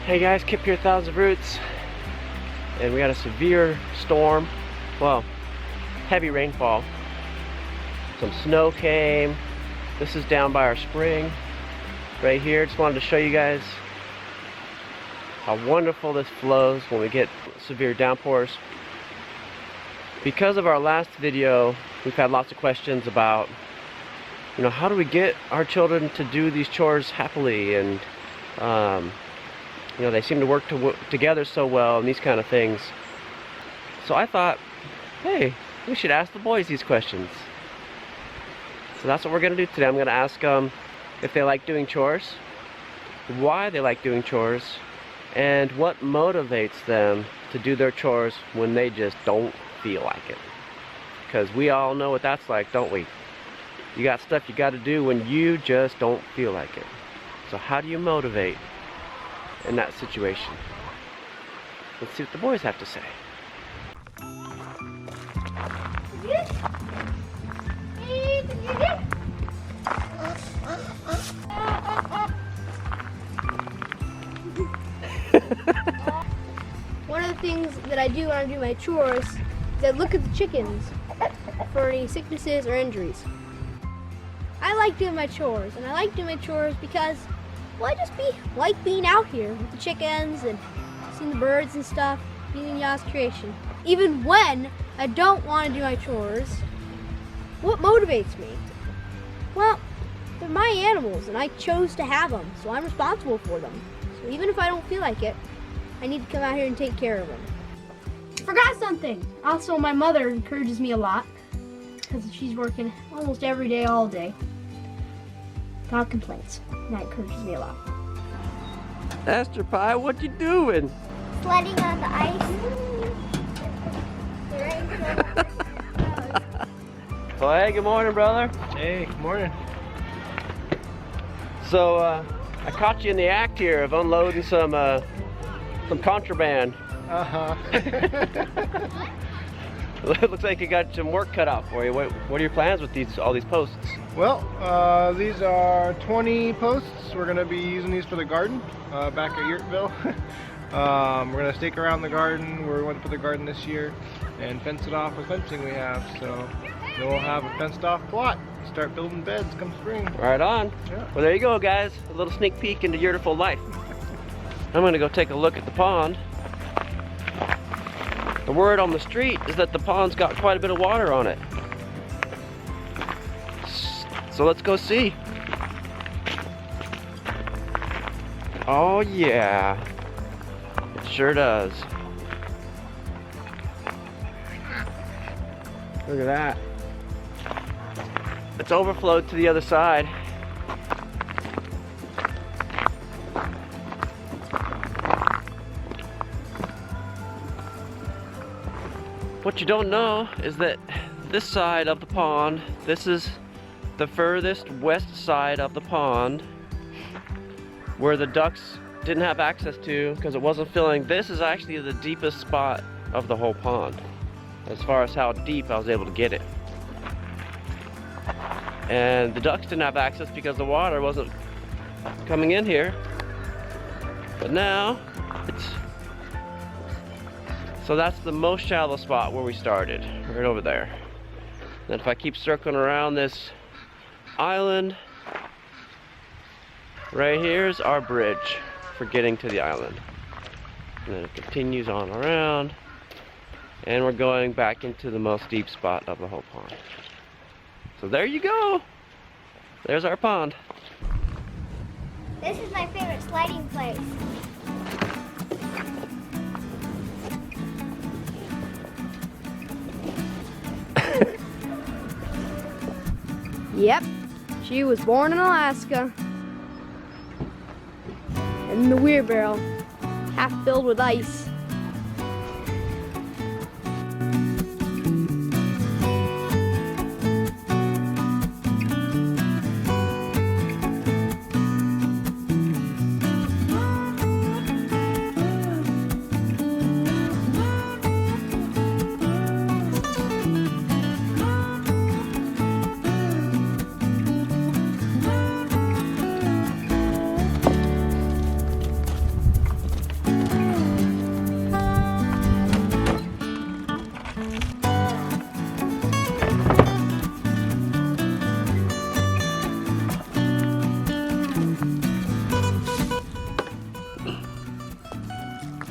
Hey guys, Kip here, Thousand Roots, and we had a severe storm, well, heavy rainfall. Some snow came. This is down by our spring right here. Just wanted to show you guys how wonderful this flows when we get severe downpours. Because of our last video, we've had lots of questions about, you know, how do we get our children to do these chores happily, and you know, they seem to work together so well and these kind of things. So I thought, hey, we should ask the boys these questions. So that's what we're going to do today. I'm going to ask them if they like doing chores, why they like doing chores, and what motivates them to do their chores when they just don't feel like it. Because we all know what that's like, don't we? You got stuff you got to do when you just don't feel like it. So how do you motivate in that situation? Let's see what the boys have to say. One of the things that I do when I do my chores is I look at the chickens for any sicknesses or injuries. I like doing my chores, and I like doing my chores because, well, I just like being out here with the chickens and seeing the birds and stuff, being Yah's creation. Even when I don't want to do my chores, what motivates me? Well, they're my animals, and I chose to have them, so I'm responsible for them. So even if I don't feel like it, I need to come out here and take care of them. Forgot something. Also, my mother encourages me a lot because she's working almost every day, all day. Not complaints. And that encourages me a lot. Esther Pie, what you doing? Sledding on the ice. Well, hey, good morning, brother. Hey, good morning. So, I caught you in the act here of unloading some contraband. Uh-huh. It looks like you got some work cut out for you. What are your plans with all these posts? Well, these are 20 posts. We're going to be using these for the garden back at Yurtville. We're going to stake around the garden where we want to put the garden this year and fence it off with fencing we have. So then we'll have a fenced off plot. Start building beds come spring. Right on. Yeah. Well, there you go, guys. A little sneak peek into Yurtville life. I'm going to go take a look at the pond. The word on the street is that the pond's got quite a bit of water on it. So let's go see. Oh yeah, it sure does. Look at that. It's overflowed to the other side. What you don't know is that this side of the pond, this is the furthest west side of the pond where the ducks didn't have access to because it wasn't filling. This is actually the deepest spot of the whole pond as far as how deep I was able to get it. And the ducks didn't have access because the water wasn't coming in here. But now it's So that's the most shallow spot where we started, right over there. Then if I keep circling around this island, right here's our bridge for getting to the island. And then it continues on around, and we're going back into the most deep spot of the whole pond. So there you go. There's our pond. This is my favorite sliding place. Yep, she was born in Alaska. In the wheelbarrow, half filled with ice.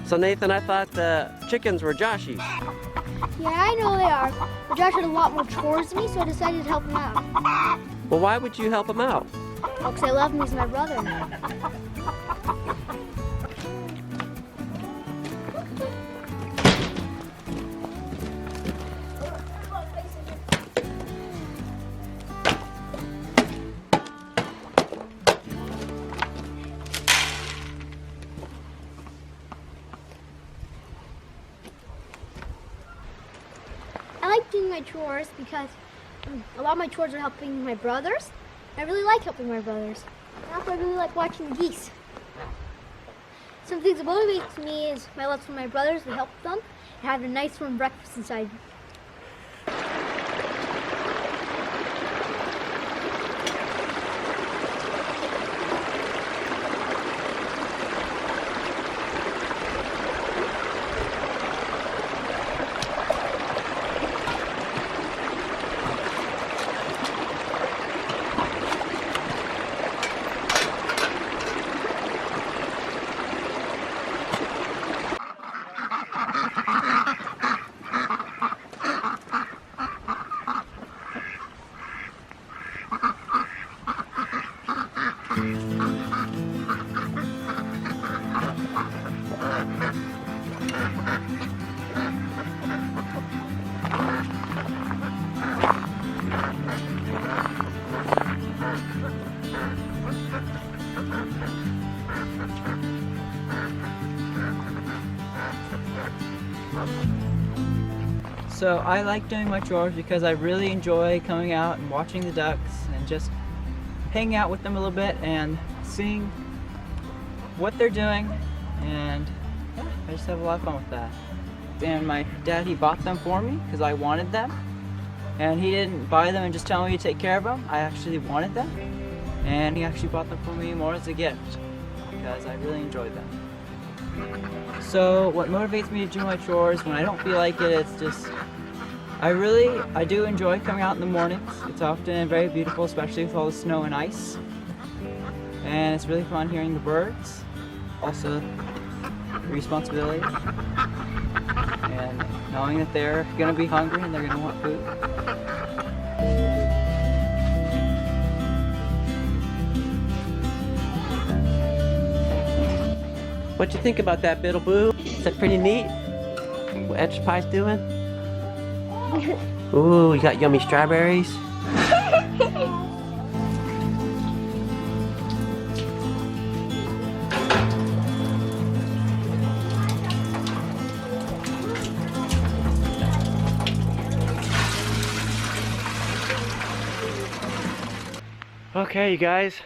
So Nathan, I thought the chickens were Joshy's. Yeah, I know they are. But Josh had a lot more chores than me, so I decided to help him out. Well, why would you help him out? Well, because I love him, he's my brother. I like doing my chores because a lot of my chores are helping my brothers. I really like helping my brothers. And also I really like watching the geese. Some things that motivate me is my love for my brothers to help them and have a nice warm breakfast inside. So I like doing my chores because I really enjoy coming out and watching the ducks and just hanging out with them a little bit and seeing what they're doing, and yeah, I just have a lot of fun with that. And my dad, he bought them for me because I wanted them, and he didn't buy them and just tell me to take care of them. I actually wanted them, and he actually bought them for me more as a gift because I really enjoyed them. So what motivates me to do my chores when I don't feel like it, it's just I do enjoy coming out in the mornings. It's often very beautiful, especially with all the snow and ice. And it's really fun hearing the birds. Also, the responsibility. And knowing that they're gonna be hungry and they're gonna want food. What you think about that, Biddle Boo? Is that pretty neat? What Extra Pie's doing? Ooh, you got yummy strawberries? Okay, you guys,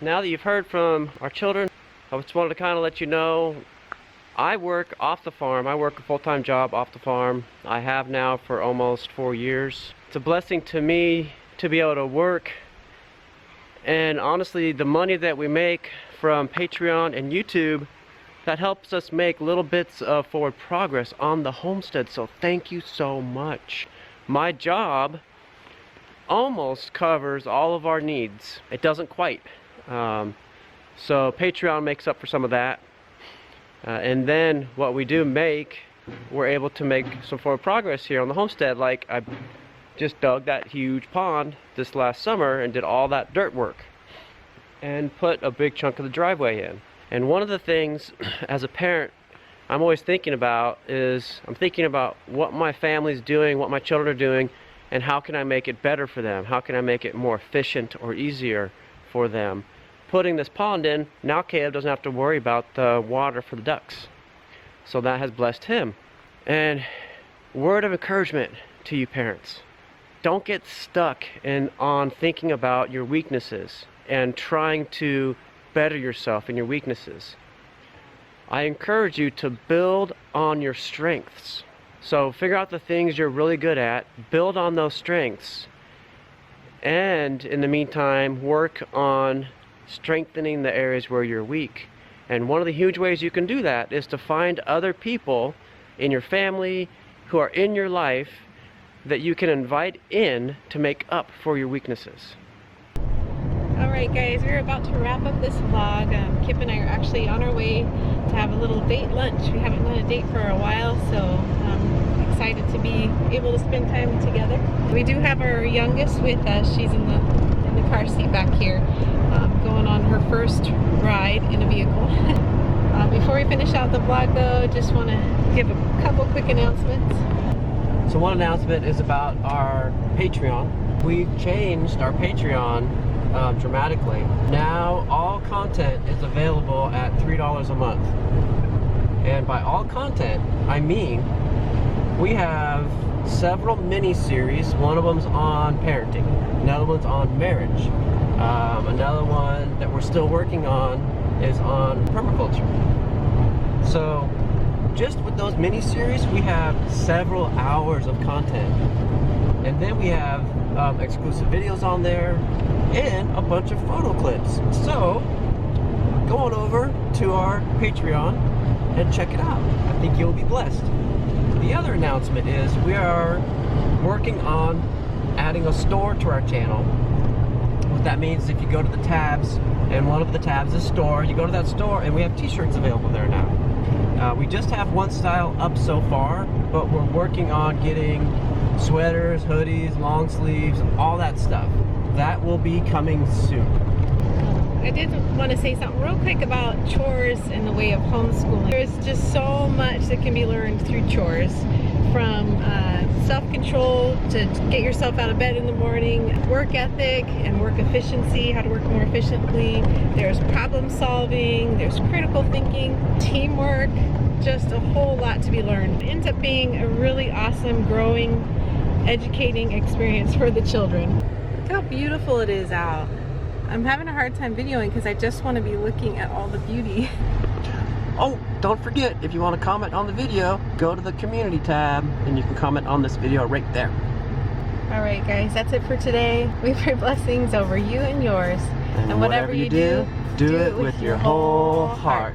now that you've heard from our children, I just wanted to kind of let you know I work off the farm. I work a full-time job off the farm. I have now for almost 4 years. It's a blessing to me to be able to work, and honestly the money that we make from Patreon and YouTube that helps us make little bits of forward progress on the homestead. So thank you so much. My job almost covers all of our needs. It doesn't quite. So Patreon makes up for some of that. And then what we do make, we're able to make some forward progress here on the homestead. Like I just dug that huge pond this last summer and did all that dirt work and put a big chunk of the driveway in. And one of the things as a parent I'm always thinking about is I'm thinking about what my family's doing, what my children are doing, and how can I make it better for them? How can I make it more efficient or easier for them? Putting this pond in, now Caleb doesn't have to worry about the water for the ducks. So that has blessed him. And word of encouragement to you parents. Don't get stuck on thinking about your weaknesses and trying to better yourself in your weaknesses. I encourage you to build on your strengths. So figure out the things you're really good at, build on those strengths, and in the meantime work on strengthening the areas where you're weak. And one of the huge ways you can do that is to find other people in your family who are in your life that you can invite in to make up for your weaknesses. Alright guys, we're about to wrap up this vlog. Kip and I are actually on our way to have a little date lunch. We haven't done a date for a while, so I'm excited to be able to spend time together. We do have our youngest with us. She's in the car seat back here, going on her first ride in a vehicle. Before we finish out the vlog though, just want to give a couple quick announcements. So one announcement is about our Patreon. We've changed our Patreon dramatically. Now all content is available at $3 a month. And by all content, I mean we have several mini-series. One of them's on parenting, another one's on marriage, another one that we're still working on is on permaculture. So just with those mini-series, we have several hours of content. And then we have exclusive videos on there and a bunch of photo clips. So go on over to our Patreon and check it out. I think you'll be blessed. The other announcement is we are working on adding a store to our channel. What that means is if you go to the tabs and one of the tabs is store, you go to that store and we have t-shirts available there now. We just have one style up so far, but we're working on getting sweaters, hoodies, long sleeves, all that stuff. That will be coming soon. I did want to say something real quick about chores in the way of homeschooling. There's just so much that can be learned through chores, from self-control to get yourself out of bed in the morning, work ethic and work efficiency, how to work more efficiently. There's problem solving, there's critical thinking, teamwork, just a whole lot to be learned. It ends up being a really awesome, growing, educating experience for the children. Look how beautiful it is out. I'm having a hard time videoing because I just want to be looking at all the beauty. Oh, don't forget, if you want to comment on the video, go to the community tab and you can comment on this video right there. Alright guys, that's it for today. We pray blessings over you and yours. And whatever you do, do it with your whole heart.